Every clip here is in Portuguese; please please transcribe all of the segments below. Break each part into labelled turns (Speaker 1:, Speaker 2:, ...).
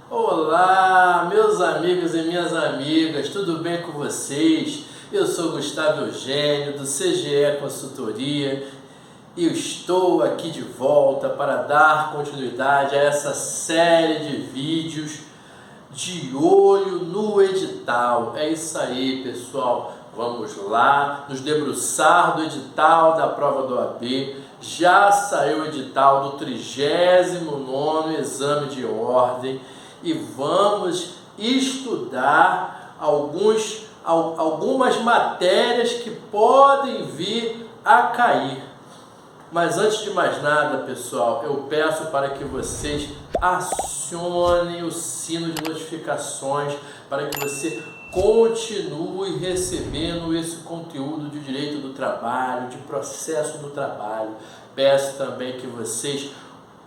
Speaker 1: Olá, meus amigos e minhas amigas, tudo bem com vocês? Eu sou Gustavo Eugênio, do CGE Consultoria, e eu estou aqui de volta para dar continuidade a essa série de vídeos de olho no edital. É isso aí, pessoal. Vamos lá, nos debruçar do edital da prova do OAB. Já saiu o edital do 39º exame de ordem e vamos estudar algumas matérias que podem vir a cair. Mas antes de mais nada, pessoal, eu peço para que vocês acionem o sino de notificações para que você continue recebendo esse conteúdo de direito do trabalho, de processo do trabalho. Peço também que vocês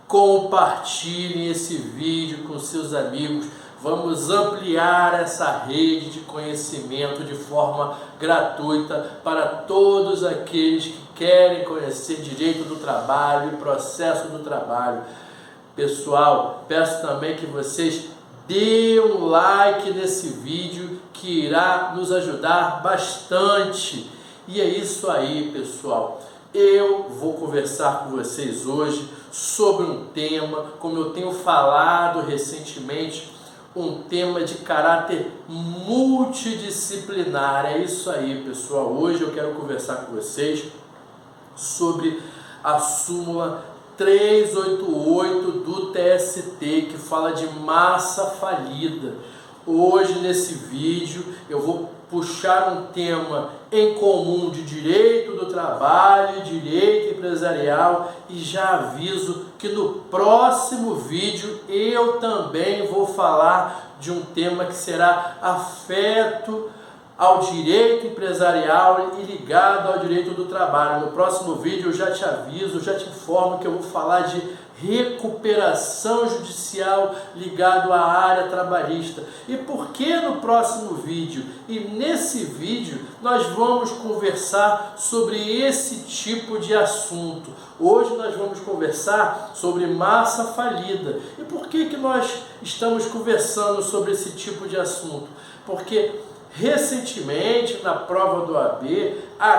Speaker 1: compartilhem esse vídeo com seus amigos. Vamos ampliar essa rede de conhecimento de forma gratuita para todos aqueles que querem conhecer direito do trabalho e processo do trabalho. Pessoal, peço também que vocês dêem um like nesse vídeo que irá nos ajudar bastante. E é isso aí, pessoal. Eu vou conversar com vocês hoje sobre um tema, como eu tenho falado recentemente, um tema de caráter multidisciplinar. É isso aí, pessoal. Hoje eu quero conversar com vocês sobre a súmula 388 do TST, que fala de massa falida. Hoje, nesse vídeo, eu vou puxar um tema em comum de direito do trabalho e direito empresarial, e já aviso que no próximo vídeo eu também vou falar de um tema que será afeto ao direito empresarial e ligado ao direito do trabalho. No próximo vídeo eu já te aviso, já te informo que eu vou falar de recuperação judicial ligado à área trabalhista. E por que no próximo vídeo? E nesse vídeo nós vamos conversar sobre esse tipo de assunto. Hoje nós vamos conversar sobre massa falida. E por que nós estamos conversando sobre esse tipo de assunto? Porque recentemente, na prova do OAB, a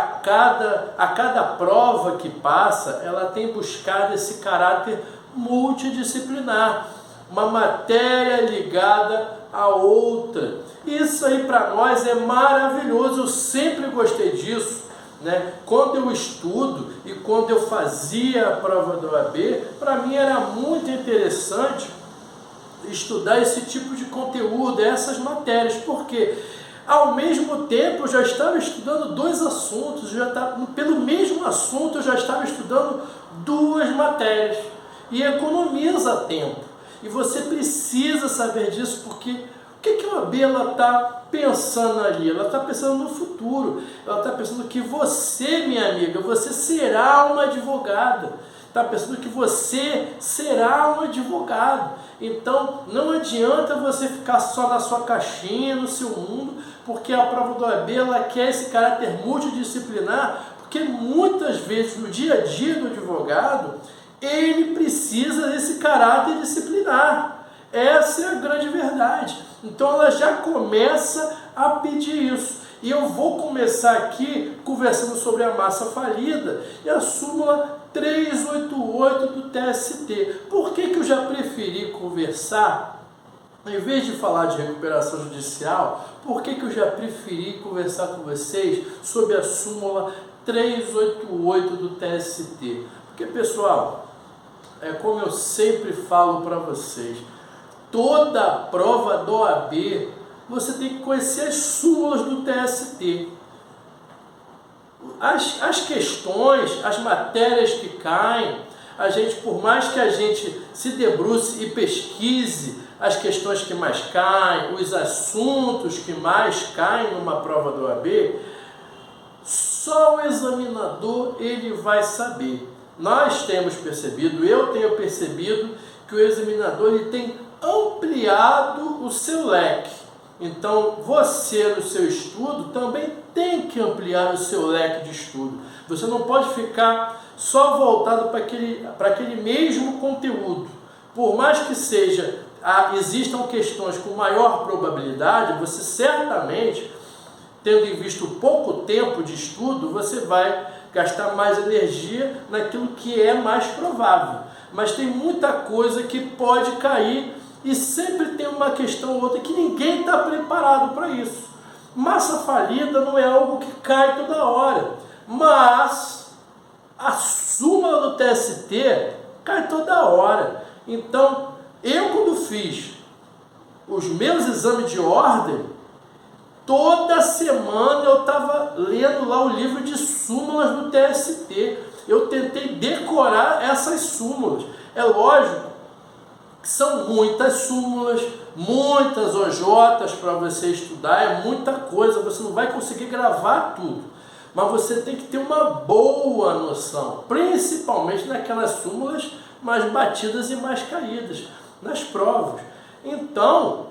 Speaker 1: cada prova que passa, ela tem buscado esse caráter multidisciplinar, uma matéria ligada a outra. Isso aí para nós é maravilhoso, eu sempre gostei disso, né? Quando eu estudo e quando eu fazia a prova do OAB, para mim era muito interessante estudar esse tipo de conteúdo, essas matérias, porque ao mesmo tempo eu já estava estudando dois assuntos, pelo mesmo assunto eu já estava estudando duas matérias, e economiza tempo. E você precisa saber disso, porque o que a OAB está pensando ali? Ela está pensando no futuro, ela está pensando que você, minha amiga, você será uma advogada, está pensando que você será um advogado. Então não adianta você ficar só na sua caixinha, no seu mundo, porque a prova do OAB ela quer esse caráter multidisciplinar, porque muitas vezes no dia a dia do advogado ele precisa desse caráter disciplinar. Essa é a grande verdade. Então ela já começa a pedir isso. E eu vou começar aqui conversando sobre a massa falida e a súmula 388 do TST. Por que eu já preferi conversar, em vez de falar de recuperação judicial, por que eu já preferi conversar com vocês sobre a súmula 388 do TST? Porque, pessoal, é como eu sempre falo para vocês, toda prova do OAB, você tem que conhecer as súmulas do TST. As questões, as matérias que caem, a gente, por mais que a gente se debruce e pesquise as questões que mais caem, os assuntos que mais caem numa prova do OAB, só o examinador ele vai saber. Nós temos percebido, eu tenho percebido que o examinador ele tem ampliado o seu leque. Então, você no seu estudo também tem que ampliar o seu leque de estudo. Você não pode ficar só voltado para aquele mesmo conteúdo. Por mais que seja existam questões com maior probabilidade, você certamente, tendo em vista o pouco tempo de estudo, você vai gastar mais energia naquilo que é mais provável. Mas tem muita coisa que pode cair e sempre tem uma questão ou outra que ninguém está preparado para isso. Massa falida não é algo que cai toda hora, mas a súmula do TST cai toda hora. Então, eu quando fiz os meus exames de ordem, toda semana eu estava lendo lá o livro de súmulas do TST. Eu tentei decorar essas súmulas. É lógico que são muitas súmulas, muitas OJs para você estudar, é muita coisa, você não vai conseguir gravar tudo. Mas você tem que ter uma boa noção, principalmente naquelas súmulas mais batidas e mais caídas, nas provas. Então,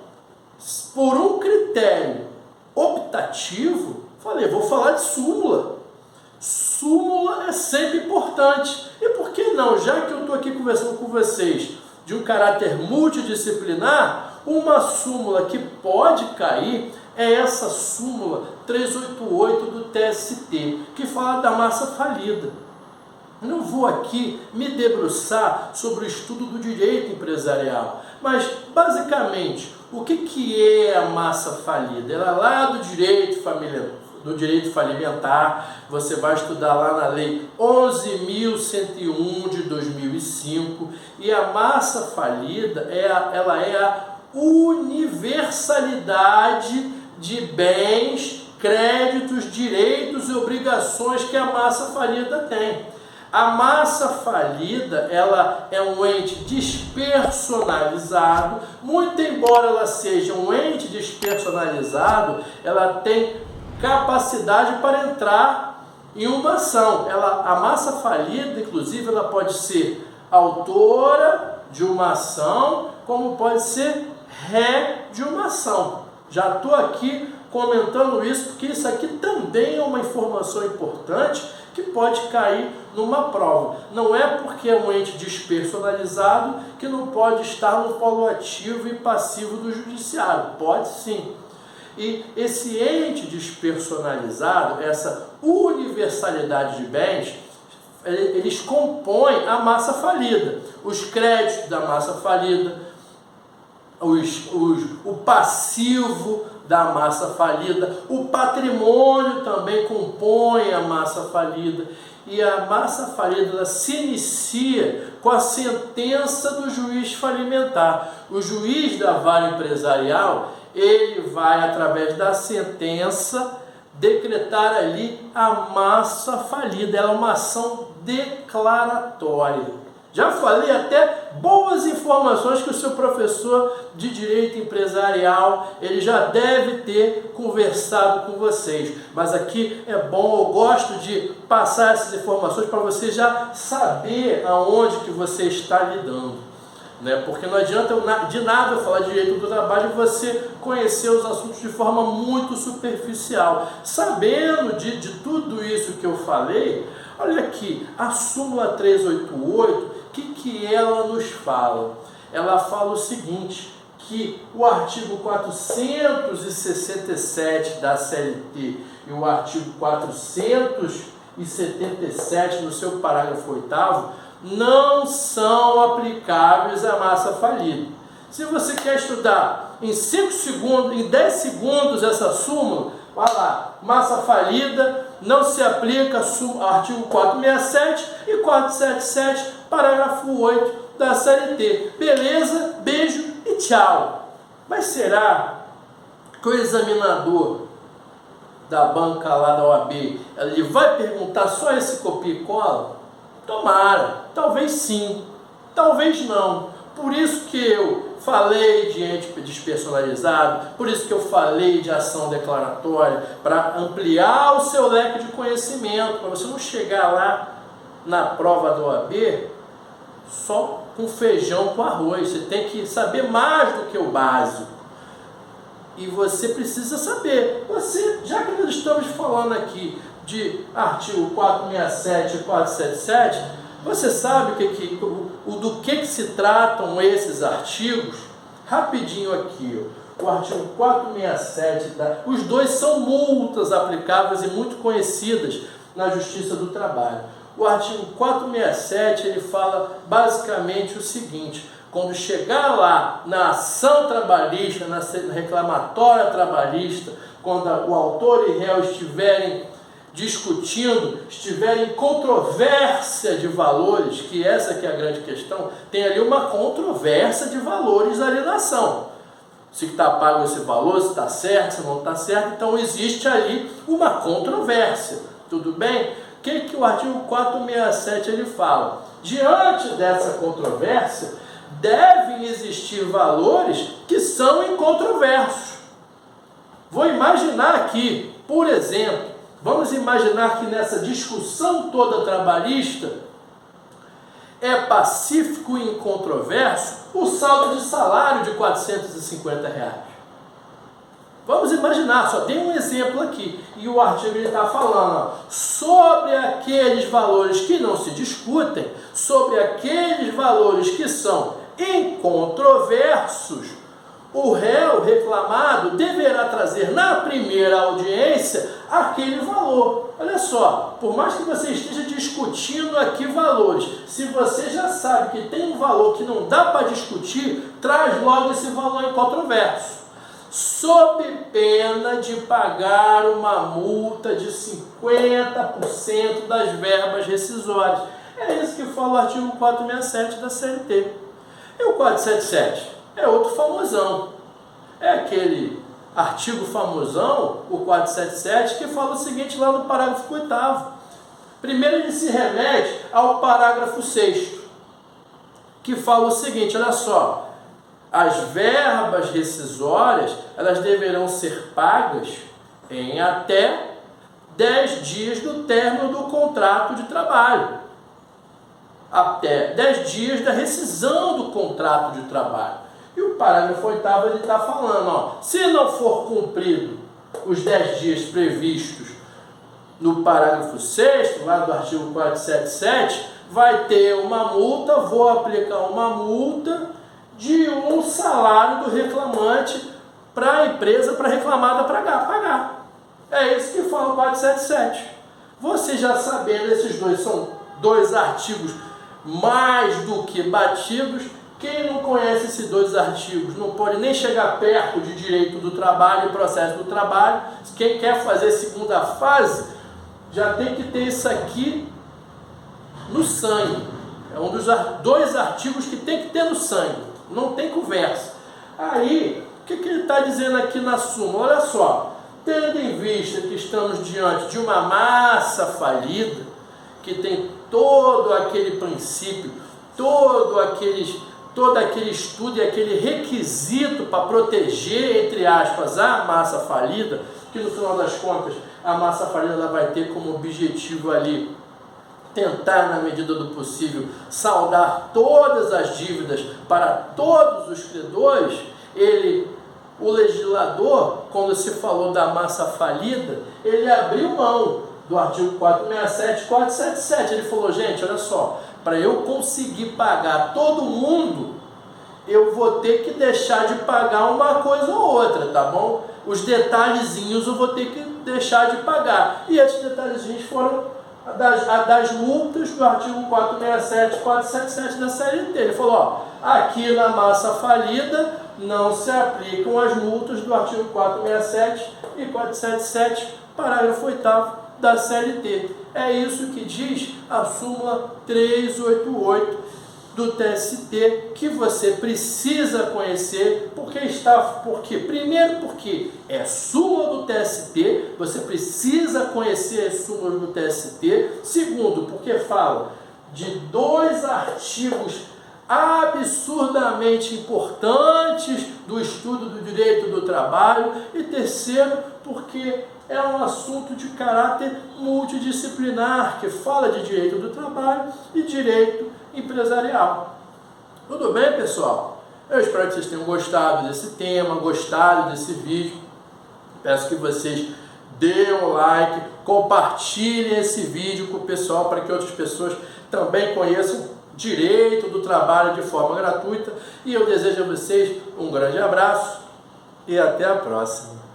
Speaker 1: por um critério optativo, falei, vou falar de súmula. Súmula é sempre importante. E por que não? Já que eu estou aqui conversando com vocês de um caráter multidisciplinar, uma súmula que pode cair é essa súmula 388 do TST, que fala da massa falida. Não vou aqui me debruçar sobre o estudo do direito empresarial, mas basicamente, o que é a massa falida? Ela é lá do direito falimentar, você vai estudar lá na Lei 11.101 de 2005, e a massa falida ela é a universalidade de bens, créditos, direitos e obrigações que a massa falida tem. A massa falida, ela é um ente despersonalizado, muito embora ela seja um ente despersonalizado, ela tem capacidade para entrar em uma ação. A massa falida, inclusive, ela pode ser autora de uma ação, como pode ser ré de uma ação. Já estou aqui comentando isso, porque isso aqui também é uma informação importante que pode cair numa prova. Não é porque é um ente despersonalizado que não pode estar no polo ativo e passivo do judiciário. Pode sim. E esse ente despersonalizado, essa universalidade de bens, eles compõem a massa falida. Os créditos da massa falida, o passivo da massa falida, o patrimônio também compõe a massa falida. E a massa falida ela se inicia com a sentença do juiz falimentar. O juiz da vara empresarial, ele vai, através da sentença, decretar ali a massa falida. Ela é uma ação declaratória. Já falei até boas informações que o seu professor de direito empresarial, ele já deve ter conversado com vocês. Mas aqui é bom, eu gosto de passar essas informações para você já saber aonde que você está lidando. Porque não adianta de nada eu falar de direito do trabalho e você conhecer os assuntos de forma muito superficial. Sabendo de tudo isso que eu falei, olha aqui, a súmula 388, o que ela nos fala? Ela fala o seguinte, que o artigo 467 da CLT e o artigo 477 no seu parágrafo 8º não são aplicáveis à massa falida. Se você quer estudar em 5 segundos, em 10 segundos essa súmula, vai lá, massa falida, não se aplica artigo 467 e 477, parágrafo 8 da CLT. Beleza? Beijo e tchau. Mas será que o examinador da banca lá da OAB, ele vai perguntar só esse copia e cola? Tomara, talvez sim, talvez não. Por isso que eu falei de ente despersonalizado, por isso que eu falei de ação declaratória, para ampliar o seu leque de conhecimento, para você não chegar lá na prova da OAB só com feijão com arroz. Você tem que saber mais do que o básico. E você precisa saber. Já que nós estamos falando aqui de artigo 467 e 477, você sabe do que se tratam esses artigos? rapidinho aqui, ó, o artigo 467, os dois são multas aplicáveis e muito conhecidas na Justiça do Trabalho. O artigo 467, ele fala basicamente o seguinte: quando chegar lá na ação trabalhista, na reclamatória trabalhista, quando o autor e réu estiverem discutindo, estiverem em controvérsia de valores, que essa que é a grande questão, tem ali uma controvérsia de valores ali na ação. Se está pago esse valor, se está certo, se não está certo, então existe ali uma controvérsia, tudo bem? O que o artigo 467 ele fala? Diante dessa controvérsia, devem existir valores que são incontroversos. Vou imaginar aqui, por exemplo, vamos imaginar que nessa discussão toda trabalhista é pacífico e incontroverso o saldo de salário de R$450. Vamos imaginar, só tem um exemplo aqui, e o artigo está falando sobre aqueles valores que não se discutem, sobre aqueles valores que são incontroversos, o réu reclamado deverá trazer na primeira audiência aquele valor. Olha só, por mais que você esteja discutindo aqui valores, se você já sabe que tem um valor que não dá para discutir, traz logo esse valor incontroverso, sob pena de pagar uma multa de 50% das verbas rescisórias. É isso que fala o artigo 467 da CLT. E o 477 é outro famosão. É aquele artigo famosão, o 477, que fala o seguinte lá no parágrafo 8º. Primeiro ele se remete ao parágrafo 6º, que fala o seguinte, olha só: as verbas rescisórias, elas deverão ser pagas em até 10 dias do término do contrato de trabalho. Até 10 dias da rescisão do contrato de trabalho. E o parágrafo 8º ele está falando, ó, se não for cumprido os 10 dias previstos no parágrafo 6º, lá do artigo 477, vai ter uma multa, vou aplicar uma multa de um salário do reclamante para a empresa, para a reclamada pagar. É isso que fala o 477. Você já sabendo, esses dois são dois artigos mais do que batidos. Quem não conhece esses dois artigos não pode nem chegar perto de direito do trabalho e processo do trabalho. Quem quer fazer segunda fase já tem que ter isso aqui no sangue. É um dos dois artigos que tem que ter no sangue. Não tem conversa. Aí, o que ele está dizendo aqui na súmula? Olha só, tendo em vista que estamos diante de uma massa falida, que tem todo aquele princípio, todo aquele estudo e aquele requisito para proteger, entre aspas, a massa falida, que no final das contas a massa falida ela vai ter como objetivo ali tentar, na medida do possível, saldar todas as dívidas para todos os credores. O legislador, quando se falou da massa falida, ele abriu mão do artigo 467 e 477. Ele falou, gente, olha só, para eu conseguir pagar todo mundo, eu vou ter que deixar de pagar uma coisa ou outra, tá bom? Os detalhezinhos eu vou ter que deixar de pagar. E esses detalhezinhos foram das multas do artigo 467 e 477 da CLT. Ele falou, ó, aqui na massa falida não se aplicam as multas do artigo 467 e 477, parágrafo 8º da CLT. É isso que diz a súmula 388 do TST, que você precisa conhecer, primeiro porque é súmula do TST, você precisa conhecer as súmulas do TST. Segundo, porque fala de dois artigos absurdamente importantes do estudo do direito do trabalho. E terceiro, porque é um assunto de caráter multidisciplinar, que fala de direito do trabalho e direito empresarial. Tudo bem, pessoal? Eu espero que vocês tenham gostado desse tema, gostado desse vídeo. Peço que vocês deem um like, compartilhem esse vídeo com o pessoal, para que outras pessoas também conheçam direito do trabalho de forma gratuita. E eu desejo a vocês um grande abraço e até a próxima.